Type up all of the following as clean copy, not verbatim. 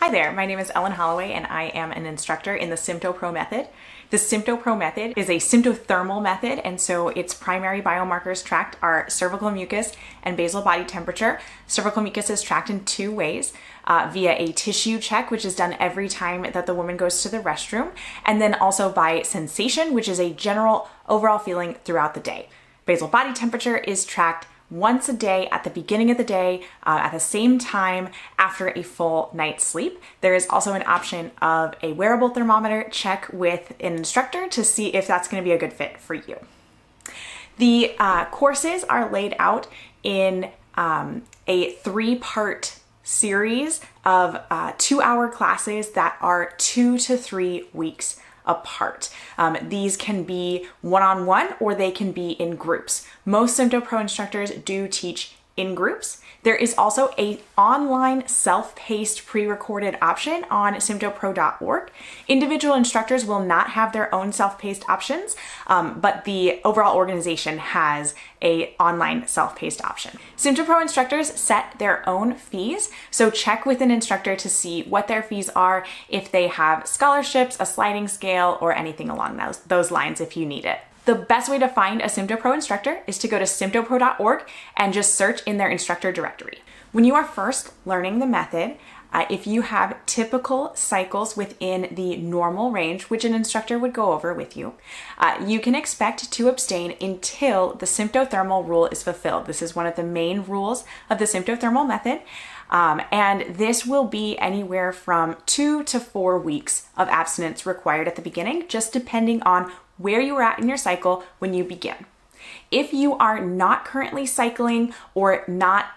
Hi there, my name is 𝗕𝗏𝗴𝗏𝗲 and I am an instructor in the SymptoPro method. The SymptoPro method is a symptothermal method, and so its primary biomarkers tracked are cervical mucus and basal body temperature. Cervical mucus is tracked in two ways, via a tissue check, which is done every time that the woman goes to the restroom, and then also by sensation, which is a general overall feeling throughout the day. Basal body temperature is tracked once a day at the beginning of the day, at the same time after a full night's sleep. There is also an option of a wearable thermometer check with an instructor to see if that's going to be a good fit for you. The courses are laid out in a three-part series of 2-hour classes that are 2 to 3 weeks apart. These can be one-on-one or they can be in groups. Most SymptoPro instructors do teach in groups. There is also an online self-paced pre-recorded option on symptopro.org. Individual instructors will not have their own self-paced options, but the overall organization has an online self-paced option. SymptoPro instructors set their own fees, so check with an instructor to see what their fees are, if they have scholarships, a sliding scale, or anything along those lines if you need it. The best way to find a SymptoPro instructor is to go to symptopro.org and just search in their instructor directory. When you are first learning the method, if you have typical cycles within the normal range, which an instructor would go over with you, you can expect to abstain until the symptothermal rule is fulfilled. This is one of the main rules of the symptothermal method. And this will be anywhere from 2 to 4 weeks of abstinence required at the beginning, just depending on where you are at in your cycle when you begin. If you are not currently cycling or not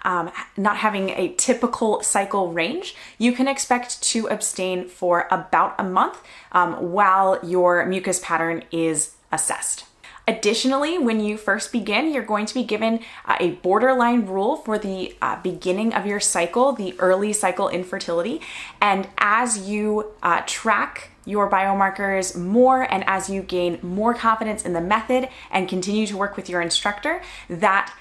having a typical cycle range, you can expect to abstain for about a month while your mucus pattern is assessed. Additionally, when you first begin, you're going to be given a borderline rule for the beginning of your cycle, the early cycle infertility. And as you track your biomarkers more and as you gain more confidence in the method and continue to work with your instructor, that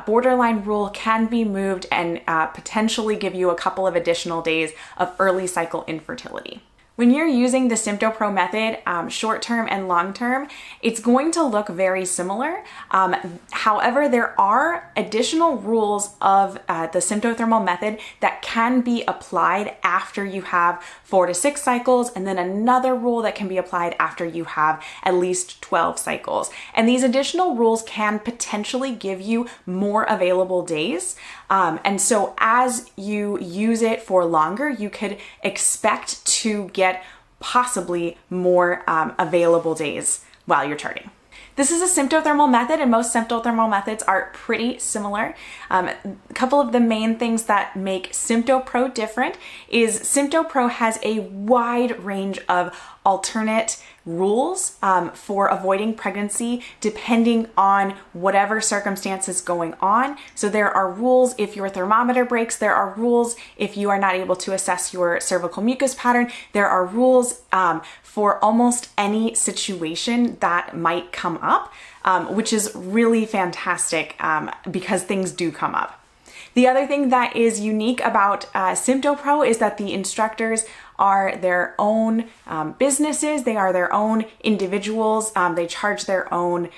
borderline rule can be moved and potentially give you a couple of additional days of early cycle infertility. When you're using the SymptoPro method, short-term and long-term, it's going to look very similar. However, there are additional rules of the symptothermal method that can be applied after you have 4 to 6 cycles, and then another rule that can be applied after you have at least 12 cycles. And these additional rules can potentially give you more available days. And so as you use it for longer, you could expect to get possibly more available days while you're charting. This is a symptothermal method, and most symptothermal methods are pretty similar. A couple of the main things that make SymptoPro different is SymptoPro has a wide range of alternate rules for avoiding pregnancy depending on whatever circumstance is going on. So there are rules if your thermometer breaks, there are rules if you are not able to assess your cervical mucus pattern, there are rules for almost any situation that might come up, which is really fantastic because things do come up. The other thing that is unique about SymptoPro is that the instructors are their own businesses, they are their own individuals, they charge their own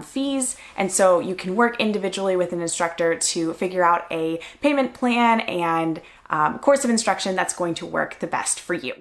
fees, and so you can work individually with an instructor to figure out a payment plan and course of instruction that's going to work the best for you.